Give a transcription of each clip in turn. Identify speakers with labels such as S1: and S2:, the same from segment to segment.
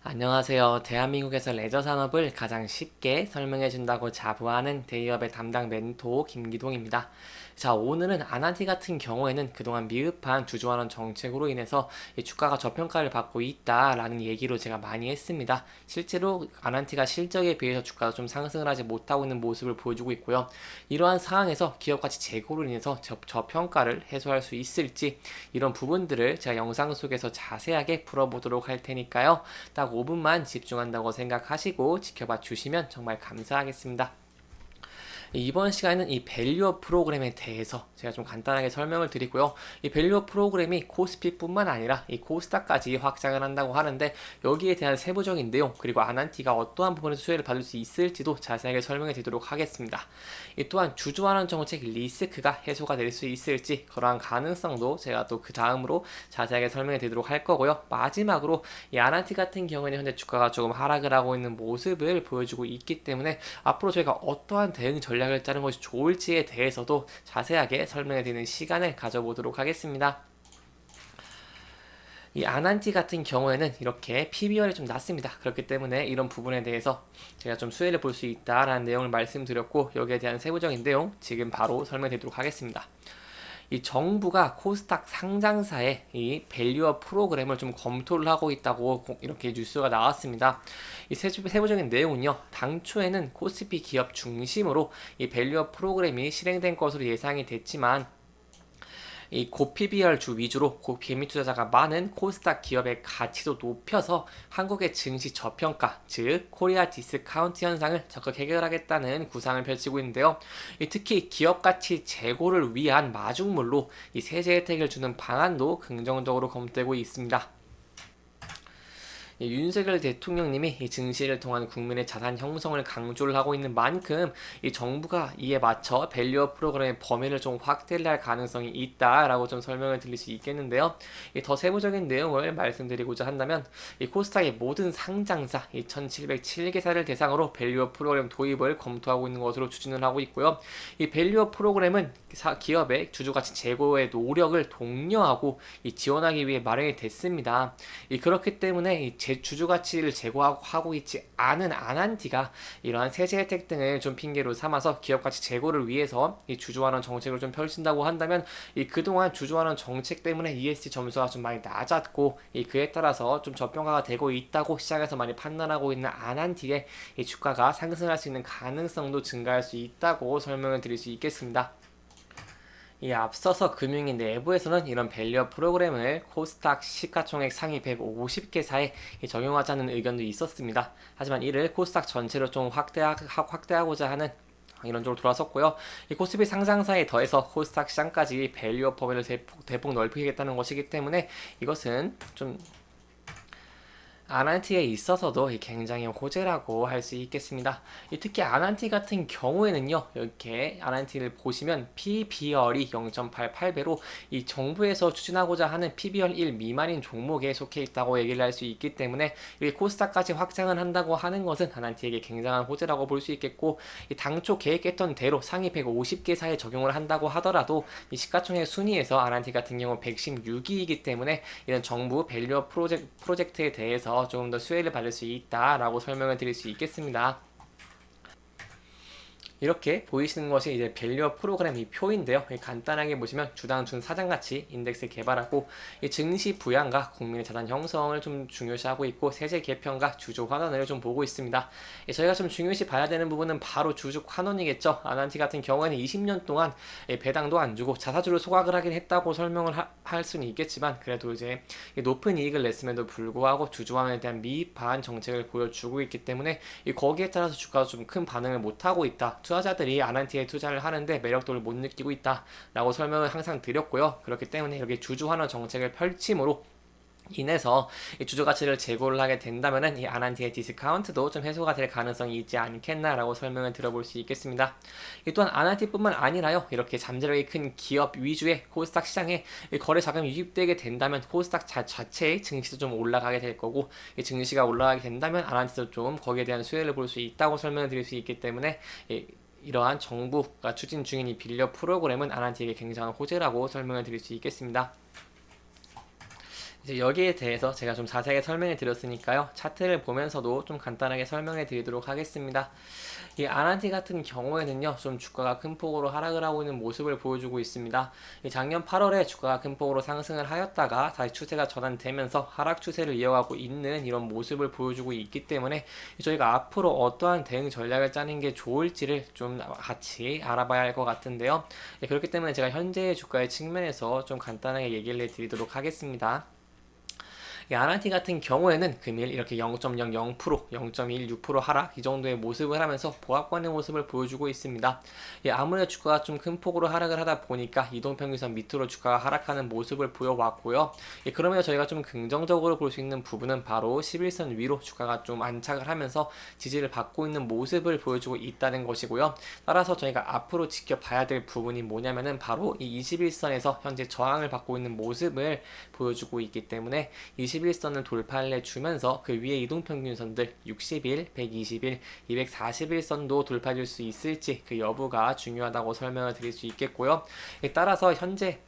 S1: 안녕하세요. 대한민국에서 레저 산업을 가장 쉽게 설명해 준다고 자부하는 대기업의 담당 멘토 김기동입니다. 자, 오늘은 아난티 같은 경우에는 그동안 미흡한 주주환원 정책으로 인해서 이 주가가 저평가를 받고 있다라는 얘기로 제가 많이 했습니다. 실제로 아난티가 실적에 비해서 주가가 좀 상승을 하지 못하고 있는 모습을 보여주고 있고요. 이러한 상황에서 기업 가치 재고로 인해서 저평가를 해소할 수 있을지 이런 부분들을 제가 영상 속에서 자세하게 풀어보도록 할 테니까요. 딱 5분만 집중한다고 생각하시고 지켜봐 주시면 정말 감사하겠습니다. 이번 시간에는 이 밸류업 프로그램에 대해서 제가 좀 간단하게 설명을 드리고요. 이 밸류업 프로그램이 코스피뿐만 아니라 이 코스닥까지 확장을 한다고 하는데 여기에 대한 세부적인 내용 그리고 아난티가 어떠한 부분에서 수혜를 받을 수 있을지도 자세하게 설명해 드리도록 하겠습니다. 이 또한 주주환원 정책 리스크가 해소가 될 수 있을지 그러한 가능성도 제가 또 그 다음으로 자세하게 설명해 드리도록 할 거고요. 마지막으로 이 아난티 같은 경우에는 현재 주가가 조금 하락을 하고 있는 모습을 보여주고 있기 때문에 앞으로 저희가 어떠한 대응 전략을 짜는 것이 좋을지에 대해서도 자세하게 설명해 드리는 시간을 가져보도록 하겠습니다. 이 아난티 같은 경우에는 이렇게 PBR이 좀 낮습니다. 그렇기 때문에 이런 부분에 대해서 제가 좀 수혜를 볼 수 있다라는 내용을 말씀드렸고 여기에 대한 세부적인 내용 지금 바로 설명드리도록 하겠습니다. 이 정부가 코스닥 상장사의 이 밸류업 프로그램을 좀 검토를 하고 있다고 이렇게 뉴스가 나왔습니다. 이 세부적인 내용은요, 당초에는 코스피 기업 중심으로 이 밸류업 프로그램이 실행된 것으로 예상이 됐지만 이 고PBR 주 위주로 고개미 투자자가 많은 코스닥 기업의 가치도 높여서 한국의 증시 저평가, 즉 코리아 디스카운트 현상을 적극 해결하겠다는 구상을 펼치고 있는데요. 특히 기업 가치 재고를 위한 마중물로 이 세제 혜택을 주는 방안도 긍정적으로 검토되고 있습니다. 윤석열 대통령님이 이 증시를 통한 국민의 자산 형성을 강조를 하고 있는 만큼 이 정부가 이에 맞춰 밸류업 프로그램의 범위를 좀 확대를 할 가능성이 있다라고 좀 설명을 드릴 수 있겠는데요. 더 세부적인 내용을 말씀드리고자 한다면 이 코스닥의 모든 상장사 2,707개사를 대상으로 밸류업 프로그램 도입을 검토하고 있는 것으로 추진을 하고 있고요. 이 밸류업 프로그램은 기업의 주주가치 제고의 노력을 독려하고 지원하기 위해 마련이 됐습니다. 그렇기 때문에 주주 가치를 제고하고 있지 않은 아난티가 이러한 세제 혜택 등을 좀 핑계로 삼아서 기업 가치 제고를 위해서 이 주주환원 정책을 좀 펼친다고 한다면 그동안 주주환원 정책 때문에 ESG 점수가 좀 많이 낮았고 그에 따라서 좀 저평가가 되고 있다고 시장에서 많이 판단하고 있는 아난티의 주가가 상승할 수 있는 가능성도 증가할 수 있다고 설명을 드릴 수 있겠습니다. 앞서서 금융위 내부에서는 이런 밸류업 프로그램을 코스닥 시가총액 상위 150개사에 적용하자는 의견도 있었습니다. 하지만 이를 코스닥 전체로 좀 확대하고자 하는 이런 쪽으로 돌아섰고요. 코스피 상장사에 더해서 코스닥 시장까지 밸류업 범위를 대폭 넓히겠다는 것이기 때문에 이것은 좀 아난티에 있어서도 굉장히 호재라고 할 수 있겠습니다. 특히 아난티 같은 경우에는요, 이렇게 아난티를 보시면 PBR이 0.88배로 이 정부에서 추진하고자 하는 PBR 1 미만인 종목에 속해 있다고 얘기를 할 수 있기 때문에 이 코스닥까지 확장을 한다고 하는 것은 아난티에게 굉장한 호재라고 볼 수 있겠고, 당초 계획했던 대로 상위 150개사에 적용을 한다고 하더라도 이 시가총액 순위에서 아난티 같은 경우 116위이기 때문에 이런 정부 밸류업 프로젝트에 대해서 조금 더 수혜를 받을 수 있다라고 설명을 드릴 수 있겠습니다. 이렇게 보이시는 것이 이제 밸류업 프로그램 이 표인데요. 간단하게 보시면 주당 준사장가치 인덱스 개발하고 증시 부양과 국민의 자산 형성을 좀 중요시하고 있고 세제 개편과 주주 환원을 좀 보고 있습니다. 저희가 좀 중요시 봐야 되는 부분은 바로 주주 환원이겠죠. 아난티 같은 경우에는 20년 동안 배당도 안 주고 자사주를 소각을 하긴 했다고 설명을 할 수는 있겠지만 그래도 이제 높은 이익을 냈음에도 불구하고 주주 환원에 대한 미흡한 정책을 보여주고 있기 때문에 거기에 따라서 주가가 좀 큰 반응을 못하고 있다. 투자자들이 아난티에 투자를 하는데 매력도를 못 느끼고 있다라고 설명을 항상 드렸고요. 그렇기 때문에 이렇게 주주 환원 정책을 펼침으로 인해서 주주 가치를 제고를 하게 된다면은 이 아난티의 디스카운트도 좀 해소가 될 가능성이 있지 않겠나라고 설명을 들어볼 수 있겠습니다. 또한 아난티뿐만 아니라요, 이렇게 잠재력이 큰 기업 위주의 코스닥 시장에 거래 자금이 유입되게 된다면 코스닥 자체의 증시도 좀 올라가게 될 거고, 증시가 올라가게 된다면 아난티도 좀 거기에 대한 수혜를 볼 수 있다고 설명을 드릴 수 있기 때문에 이러한 정부가 추진 중인 이 빌려 프로그램은 아난티에게 굉장한 호재라고 설명을 드릴 수 있겠습니다. 이제 여기에 대해서 제가 좀 자세하게 설명해 드렸으니까요. 차트를 보면서도 좀 간단하게 설명해 드리도록 하겠습니다. 이 아난티 같은 경우에는요, 좀 주가가 큰 폭으로 하락을 하고 있는 모습을 보여주고 있습니다. 작년 8월에 주가가 큰 폭으로 상승을 하였다가 다시 추세가 전환되면서 하락 추세를 이어가고 있는 이런 모습을 보여주고 있기 때문에 저희가 앞으로 어떠한 대응 전략을 짜는 게 좋을지를 좀 같이 알아봐야 할 것 같은데요. 그렇기 때문에 제가 현재의 주가의 측면에서 좀 간단하게 얘기를 해드리도록 하겠습니다. 이 아난티 같은 경우에는 금일 이렇게 0.00%, 0.16% 하락 이 정도의 모습을 하면서 보합권의 모습을 보여주고 있습니다. 아무래도 주가가 좀 큰 폭으로 하락을 하다 보니까 이동평균선 밑으로 주가가 하락하는 모습을 보여왔고요. 그러면 저희가 좀 긍정적으로 볼 수 있는 부분은 바로 11선 위로 주가가 좀 안착을 하면서 지지를 받고 있는 모습을 보여주고 있다는 것이고요. 따라서 저희가 앞으로 지켜봐야 될 부분이 뭐냐면은 바로 이 21선에서 현재 저항을 받고 있는 모습을 보여주고 있기 때문에 21선을 돌파를 해주면서 그 위에 이동평균선들 60일, 120일, 241선도 돌파해줄 수 있을지 그 여부가 중요하다고 설명을 드릴 수 있겠고요. 따라서 현재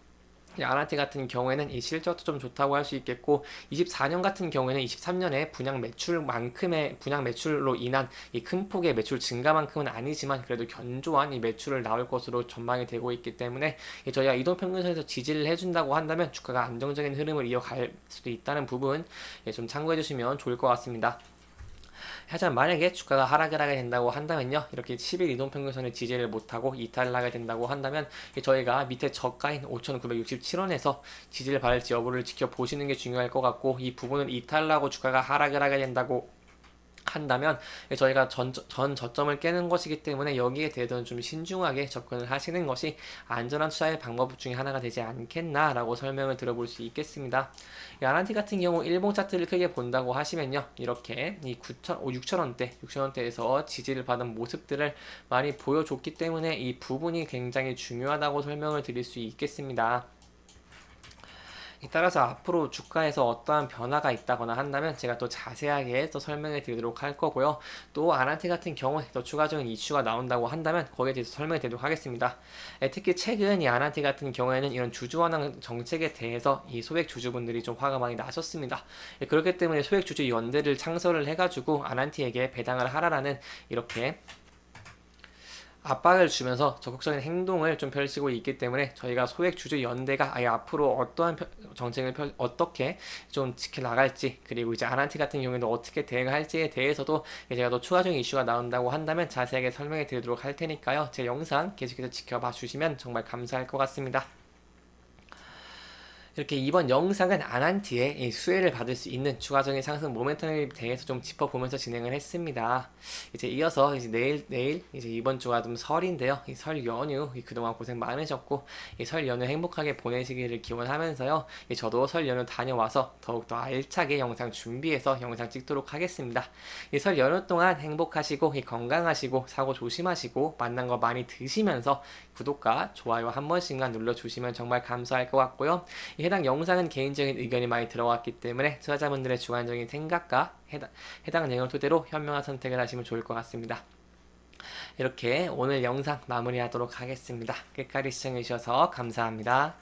S1: 아난티 같은 경우에는 이 실적도 좀 좋다고 할 수 있겠고 24년 같은 경우에는 23년에 분양 매출만큼의 분양 매출로 인한 이 큰 폭의 매출 증가만큼은 아니지만 그래도 견조한 이 매출을 나올 것으로 전망이 되고 있기 때문에 저희가 이동평균선에서 지지를 해준다고 한다면 주가가 안정적인 흐름을 이어갈 수도 있다는 부분 좀 참고해 주시면 좋을 것 같습니다. 하지만 만약에 주가가 하락을 하게 된다고 한다면요, 이렇게 10일 이동평균선을 지지를 못하고 이탈을 하게 된다고 한다면 저희가 밑에 저가인 5,967원에서 지지를 받을지 여부를 지켜보시는 게 중요할 것 같고, 이 부분을 이탈을 하고 주가가 하락을 하게 된다고 한다면 저희가 전 저점을 깨는 것이기 때문에 여기에 대해서는 좀 신중하게 접근을 하시는 것이 안전한 투자의 방법 중에 하나가 되지 않겠나라고 설명을 들어볼 수 있겠습니다. 아난티 같은 경우 일봉 차트를 크게 본다고 하시면요, 이렇게 이 6,000원대에서 지지를 받은 모습들을 많이 보여줬기 때문에 이 부분이 굉장히 중요하다고 설명을 드릴 수 있겠습니다. 따라서 앞으로 주가에서 어떠한 변화가 있다거나 한다면 제가 또 자세하게 또 설명해 드리도록 할 거고요. 또 아난티 같은 경우에 또 추가적인 이슈가 나온다고 한다면 거기에 대해서 설명해 드리도록 하겠습니다. 특히 최근 이 아난티 같은 경우에는 이런 주주환원 정책에 대해서 이 소액 주주분들이 좀 화가 많이 나셨습니다. 그렇기 때문에 소액 주주 연대를 창설을 해가지고 아난티에게 배당을 하라라는 이렇게 압박을 주면서 적극적인 행동을 좀 펼치고 있기 때문에 저희가 소액주주 연대가 아예 앞으로 어떠한 정책을 어떻게 좀 지켜나갈지, 그리고 이제 아난티 같은 경우에도 어떻게 대응할지에 대해서도 제가 또 추가적인 이슈가 나온다고 한다면 자세하게 설명해 드리도록 할 테니까요. 제 영상 계속해서 지켜봐 주시면 정말 감사할 것 같습니다. 이렇게 이번 영상은 아난티의 이 수혜를 받을 수 있는 추가적인 상승 모멘텀에 대해서 좀 짚어보면서 진행을 했습니다. 이제 이어서 이제 내일 이제 이번 주가 좀 설인데요. 이 설 연휴 그동안 고생 많으셨고 이 설 연휴 행복하게 보내시기를 기원하면서요. 저도 설 연휴 다녀와서 더욱더 알차게 영상 준비해서 영상 찍도록 하겠습니다. 이 설 연휴 동안 행복하시고 건강하시고 사고 조심하시고 만난 거 많이 드시면서 구독과 좋아요 한 번씩만 눌러주시면 정말 감사할 것 같고요. 해당 영상은 개인적인 의견이 많이 들어왔기 때문에 투자자분들의 주관적인 생각과 해당 내용을 토대로 현명한 선택을 하시면 좋을 것 같습니다. 이렇게 오늘 영상 마무리하도록 하겠습니다. 끝까지 시청해주셔서 감사합니다.